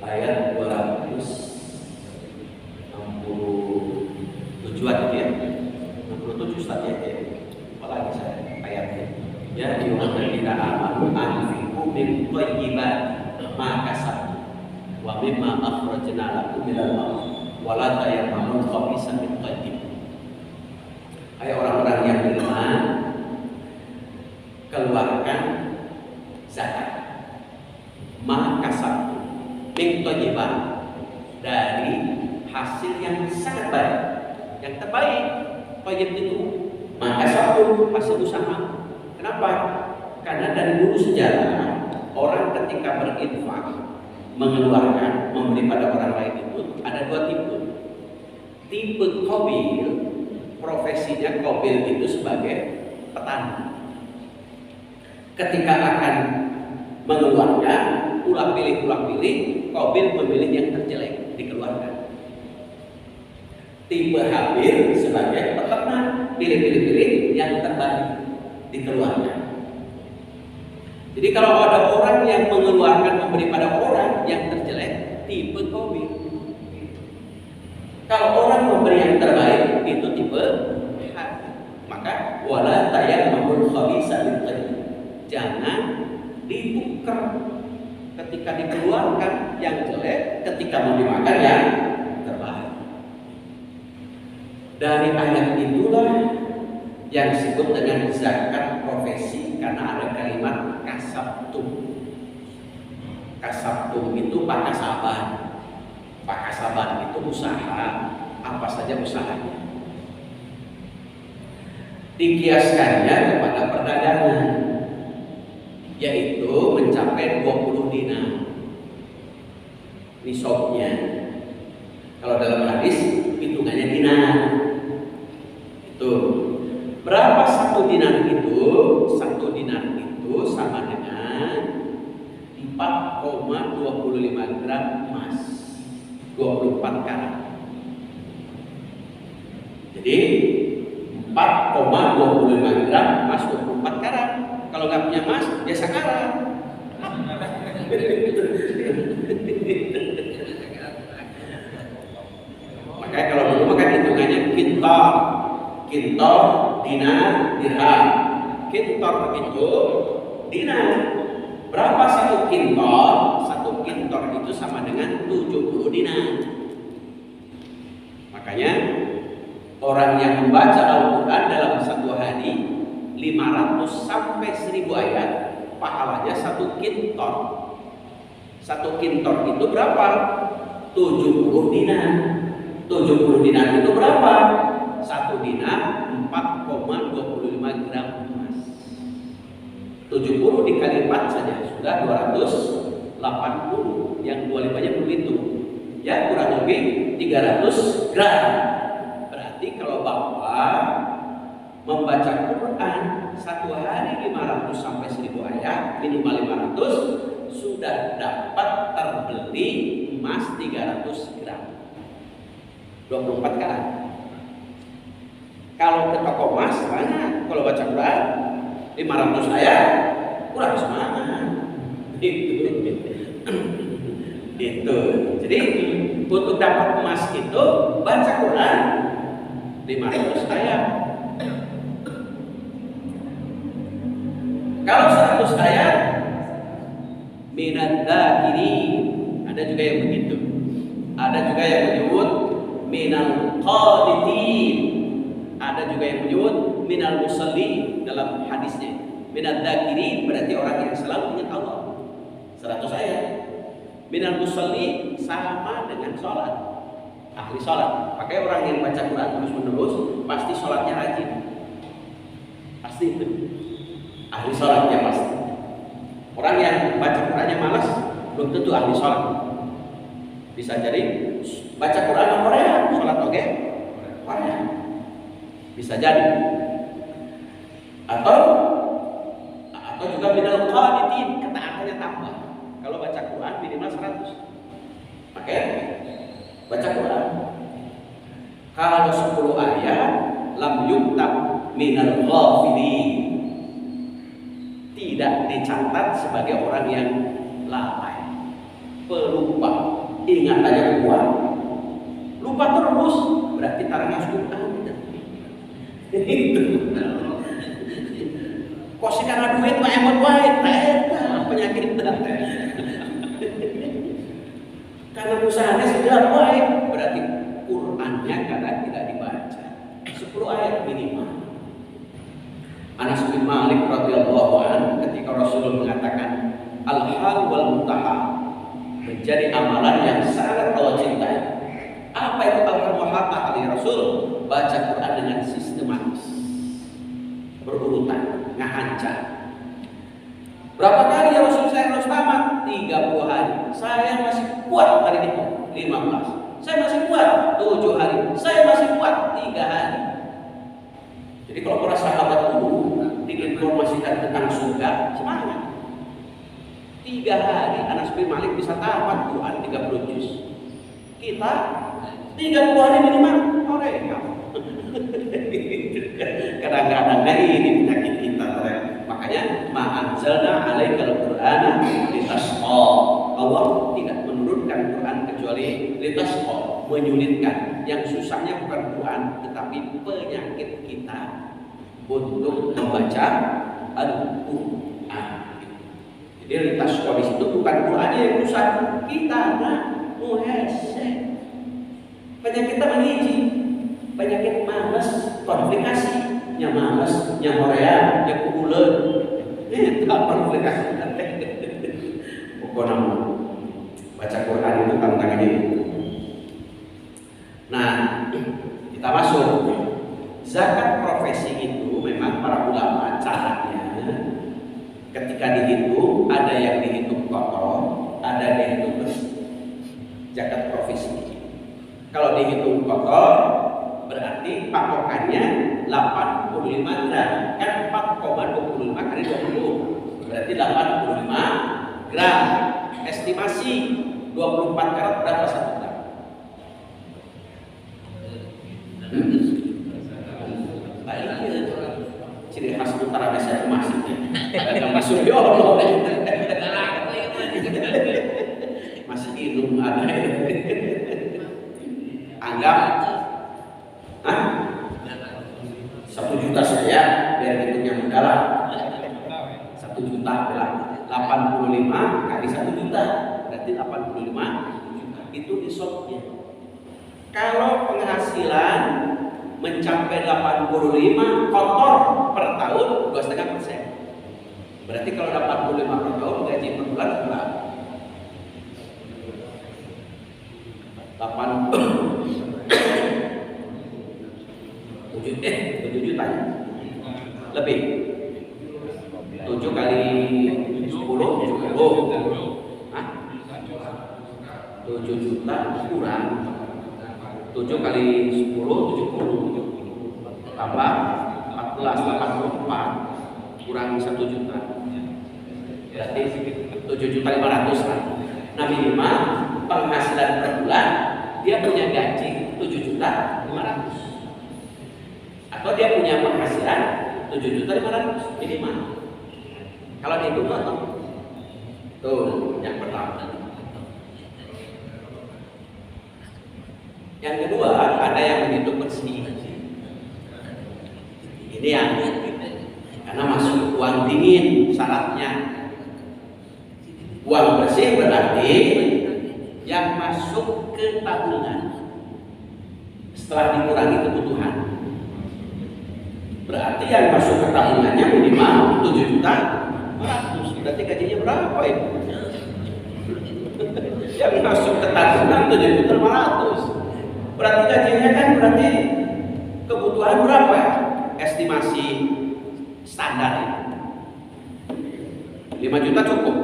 ayat 267 gitu ya. 67 Ustaz ya. Apalagi saya ayatnya. Ya ayyuhalladzina amanu anfiqu min thayyibati ma kasabtum wa mimma akhrajna lakum minal ardh wa la tayammamul khabisa min tayyib. Hai orang-orang yang beriman, keluarkan zakat maka satu min thayyibah, dari hasil yang sangat baik, yang terbaik. Thayyib itu maka satu hasil usaha. Kenapa? Karena dari dulu sejarah orang ketika berinfak, mengeluarkan, memberi pada orang lain itu ada dua tipe. Tipe qabil, profesinya qabil itu sebagai petani. Ketika akan mengeluarkan, ulang pilih, qabil memilih yang terjelek, dikeluarkan. Tipe habil sebagai peternak, pilih yang terbaik, dikeluarkan. Jadi kalau ada orang yang mengeluarkan, memberi pada orang yang terjelek, tipe qabil. Kalau orang memberi yang terbaik, itu tipe habil. Maka wala tayammamul khabisa min tayyib, jangan ditukar ketika dikeluarkan yang jelek, ketika mau dimakan yang terbaik. Dari ayat itulah yang disebut dengan zakat profesi, karena ada kalimat kasabtum. Kasabtum itu pakasaban. Pakasaban itu usaha, apa saja usahanya. Dikiaskannya kepada perdagangan, yaitu mencapai 20 dinar nisabnya. Kalau dalam hadis hitungannya dinar. Berapa satu dinar itu? Satu dinar itu sama dengan 4,25 gram emas, 24 karat. Jadi 4,25 gram emas 24 karat. Kalau nggak punya emas, biasa karat. Makanya kalau dulu makan hitungannya kintor, dinar, dirham. Kintor itu dinar. Berapa satu kintor? Satu kintor itu sama dengan 70 dinar. Makanya orang yang membaca Al-Quran dalam satu hari 500 sampai 1000 ayat, pahalanya satu kintor. Satu kintor itu berapa? 70 dinar. 70 dinar itu berapa? Satu dinar 4,25 gram emas. 70 dikali 4 saja sudah 280. Yang 25-nya begitu. Ya, kurang lebih 300 gram. Berarti kalau Bapak membaca Quran satu hari 500 sampai 1000 ayat, minimal 500, sudah dapat terbeli emas 300 gram. 24 karat. Kalau ke toko emas mana? Kalau baca Quran 500 ayat kurang semangat. Itu. Jadi untuk dapat emas itu baca Quran 500 ayat. Kalau 100 ayat minad dzakirin, ada juga yang begitu. Ada juga yang menyebut minal qanitin, ada juga yang menyebut minal musallin dalam hadisnya. Minad dzakirin berarti orang yang selalu ingat Allah. 100 ayat. Minal musallin sama dengan sholat, ahli sholat. Pakai orang yang baca Quran terus menerus pasti sholatnya rajin, pasti itu ahli sholatnya pasti. Orang yang baca Qurannya malas belum tentu ahli sholat. Bisa jadi baca Quran Korea, sholat oke Korea, bisa jadi. Atau juga minal qanitin, ketaatannya tambah. Kalau baca Quran minimal 100. Oke? Baca Quran. Kalau 10 ayat lam yuktab minal ghafilin, tidak dicatat sebagai orang yang lalai, pelupa, ingatannya kuat. Lupa terus berarti tarang Quran. Itu. Kok sih karena duit mah emot wae, eta penyakit teh. Karena usahanya sudah baik, berarti Qurannya kadang tidak dibaca. 10 ayat minimal. Anas bin Malik radhiyallahu anhu ketika Rasul mengatakan al-hal wal muntahal menjadi amalan yang sangat Allah cintai. Apa itu al-hal wal muntahal ya Rasul? Baca Quran dengan sistematis, berurutan, ngahancar. Berapa kali ya Rasul saya harus tamat? 30 hari. Saya masih kuat hari itu 15. Saya masih kuat 7 hari. Saya masih kuat 3 hari. Jadi kalau para sahabat dulu diinformasikan tentang surga, semangat. 3 hari Anas bin Malik bisa tamat Quran 30 juz. Kita 30 hari minimal mereka. Kadang-kadang ini penyakit kita. Makanya ma'anzalna alaikal qur'ana litasqa. Allah tidak menurunkan Quran kecuali litasqa, menyulitkan. Yang susahnya bukan Quran tetapi penyakit kita untuk membaca Al-Quran. Jadi litasqa di situ bukan Qurannya yang rusak, kita muhaseh. Penyakit kita menghiji, penyakit malas, konflikasi, yang malas, yang Korea, yang kubulan, itu konflikasi. Pokoknya baca Quran itu tantangannya. Nah, kita masuk zakat profesi itu memang para ulama caranya ketika dihitung ada yang dihitung kotor, ada yang dihitung bersih. Zakat profesi. Kalau dihitung kotor berarti patokannya 85 gram. Kan 4,25 kali 20 berarti 85 gram. Estimasi 24 karat berapa 1 gram? Baik, ciri khas utara desa emas itu. Yang masuk di Allah. Masih hidung ada. Anggap 1 juta saja biar hitungnya mudah lah. 1 juta lah. 85 kali 1 juta berarti 85 juta. Itu nisabnya. Kalau penghasilan mencapai 85 kotor per tahun 2,5%. Berarti kalau 85 per tahun gaji per bulan berapa? 7 juta ya? Lebih 7 kali 10 Hah? 7 juta kurang 7 kali 10 70 tambah 14 84 kurang 1 juta berarti 7.500.000 lah. Nah minimal penghasilan per bulan dia punya gaji 7.500.000 atau dia punya penghasilan 7.500.000 minimal. Kalau dihitung tuh yang pertama. Yang kedua ada yang menghitung bersih. Ini yang karena masuk uang dingin syaratnya. Uang bersih berarti yang masuk ke tabungan setelah dikurangi kebutuhan. Berarti yang masuk ke tabungannya minimal 7.500.000. Berarti gajinya berapa itu? Yang masuk ke tabungan 7.500.000. Berarti gajinya kan berarti kebutuhan berapa? Estimasi standar itu 5 juta cukup?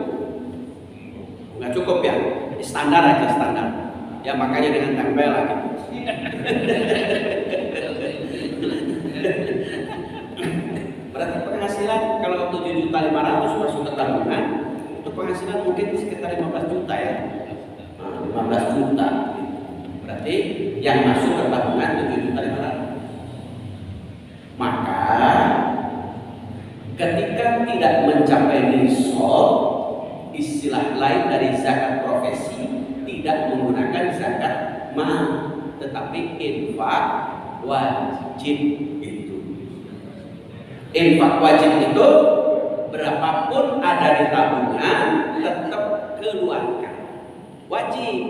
Nggak cukup ya? Standar aja standar. Ya makanya dengan tempel lagi. Berarti penghasilan kalau 7.500.000 masuk ke tabungan itu penghasilan mungkin sekitar 15 juta ya. 15 juta. Berarti yang masuk ke tabungan 7.500.000. Maka ketika tidak mencapai nisab, istilah lain dari zakat profesi tidak menggunakan zakat mal, tetapi infak wajib itu. Infak wajib itu berapapun ada di tabungan tetap keluarkan. Wajib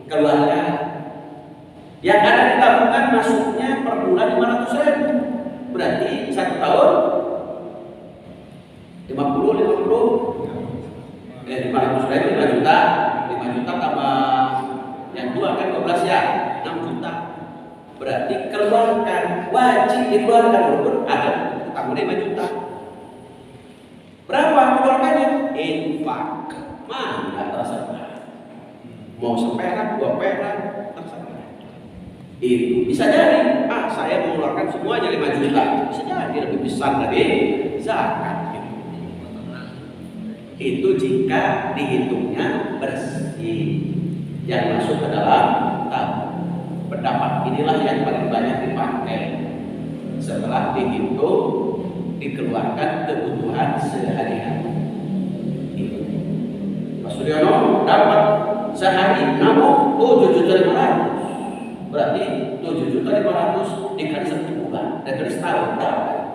keluarkan. Yang ada di tabungan masuknya per bulan 500.000. Berarti 1 tahun 500.000 5 juta 5 juta tambah yang 2 kan 12 ya 6 juta. Berarti keluarkan, wajib dikeluarkan walaupun ada utangnya 5 juta. Berapa keluarkannya? Infak. Mana terserah. Mau seperak, 2 perak, terserah. Itu bisa jadi, saya mengeluarkan semuanya 5 juta. Bisa jadi lebih besar dari zakat. Itu jika dihitungnya bersih yang masuk ke dalam tabungan. Pendapat inilah yang paling banyak dipakai setelah dihitung dikeluarkan kebutuhan sehari-hari. Pak Suryono dapat sehari nabung 7.500.000. Berarti 7.500.000 dikali 1 bulan dan dari setahun dapat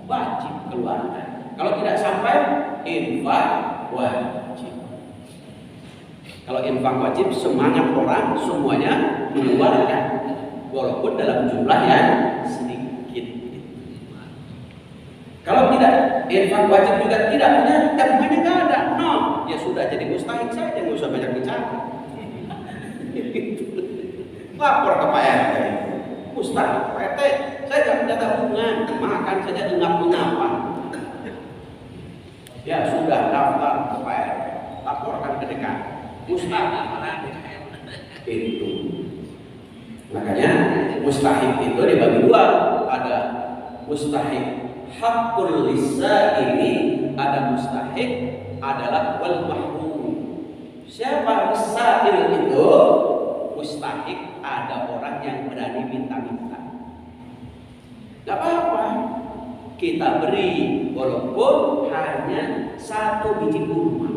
wajib keluarkan. Kalau tidak sampai infak wajib. Kalau infak wajib semangat orang semuanya mengeluarkan walaupun dalam jumlah yang sedikit. Kalau tidak infak wajib juga tidak punya tabungannya nggak ada, no, ya sudah jadi mustahil saja, nggak usah banyak bicara. Lapor ke Pak RT, mustahil Pak RT, saya nggak punya tabungan, makan saja engap-engapan. Ya sudah daftar ke Pak RT, laporkan ke dekan. Mustahil itu. Makanya mustahil itu dibagi 2, ada mustahik. Hakul lisaili, ada mustahik, adalah wal mahrum. Siapa lisail itu? Mustahik, ada orang yang berani minta-minta. Gak apa-apa, kita beri walaupun hanya 1 biji kurma,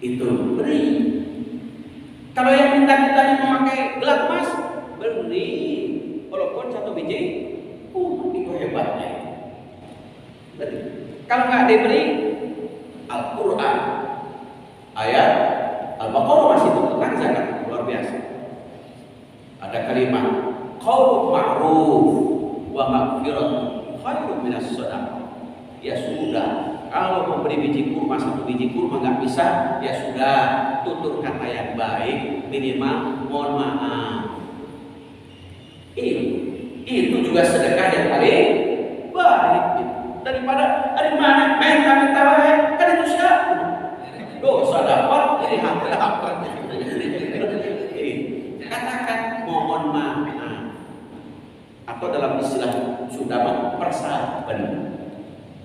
itu beri. Kalau yang minta-minta memakai gelang emas, beri walaupun 1 biji kurma, itu hebatnya. Beri. Kalau nggak diberi, Al-Quran ayat Al-Baqarah masih tentang zakat, luar biasa. Ada kalimat qaulun ma'ruf wa maghfiratun khairun minas shadaqah. Ya sudah, kalau memberi biji kurma 1 biji kurma nggak bisa, ya sudah, tutur kata yang baik, minimal mohon maaf. Itu juga sedekah yang paling baik. Daripada dari mana minta baik, kan itu siapa? Dosa dapat, jadi hak dapat. Katakan mohon maaf, atau dalam istilah Sunda persahaban.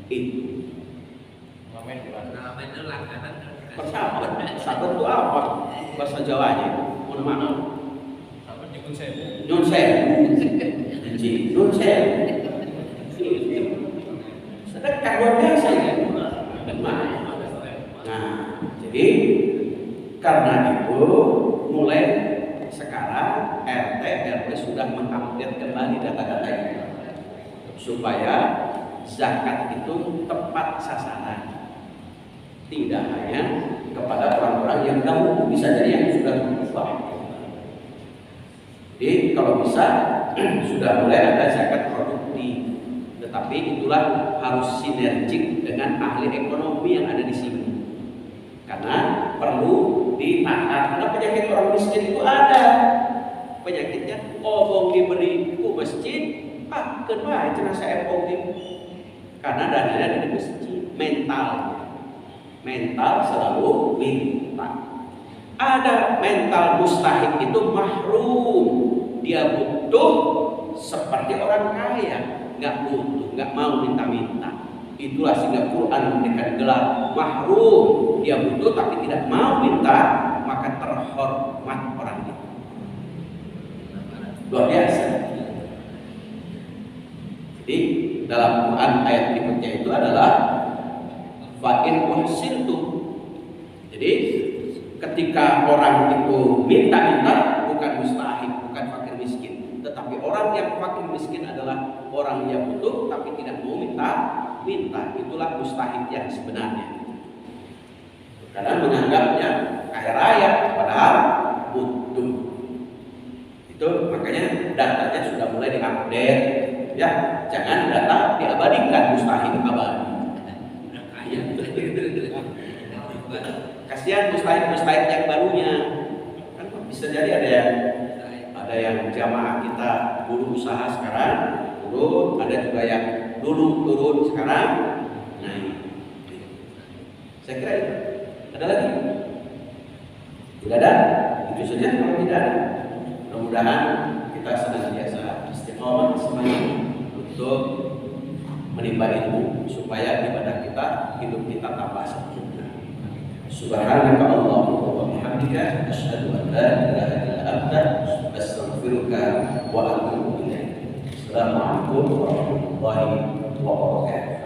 Itu persahaban. Persahaban itu apa? Bahasa Jawanya mohon maaf. Nyun sewu. Nyun sewu. Sedekah luar biasa ya. Nah, jadi karena itu mulai sekarang RT RW sudah mengupdate kembali data-data itu supaya zakat itu tepat sasaran, tidak hanya kepada orang-orang yang dahulu, bisa jadi yang sudah berubah. Jadi kalau bisa sudah mulai ada zakat produktif, tetapi itulah harus sinergik dengan ahli ekonomi yang ada di sini. Karena perlu ditahan. Karena penyakit orang miskin itu ada. Penyakitnya obong diberi ku masjid, kenapa jenazah ebong di? Karena dananya ada di masjid. Mental selalu minta. Ada mental mustahik itu mahrum. Dia butuh seperti orang kaya, nggak butuh, nggak mau minta-minta. Itulah sehingga Quran memberikan gelar mahrum. Dia butuh tapi tidak mau minta, maka terhormat orang itu. Luar biasa. Jadi dalam Quran ayat berikutnya itu adalah fa'in uhsintum. Jadi ketika orang itu minta-minta, bukan mustahik, bukan fakir miskin, tetapi orang yang fakir miskin adalah orang yang butuh tapi tidak mau minta. Itulah mustahik yang sebenarnya. Karena menganggapnya kaya raya padahal butuh. Itu makanya datanya sudah mulai diupdate. Ya, jangan data diabadikan, mustahik abadi. Kasihan mustahik yang barunya. Kan bisa jadi ada yang jamaah kita dulu usaha sekarang turun, ada juga yang dulu turun sekarang naik. Saya kira itu. Ada lagi? Tidak ada? Itu saja kalau tidak ada. Mudah-mudahan kita senantiasa istiqomah semuanya untuk menimba ilmu supaya ibadah kita, hidup kita tambah sempurna. Subhanaka Allahumma wa bihamdika asyhadu an la ilaha illa anta astaghfiruka wa atubu ilaik. Assalamualaikum warahmatullahi wabarakatuh.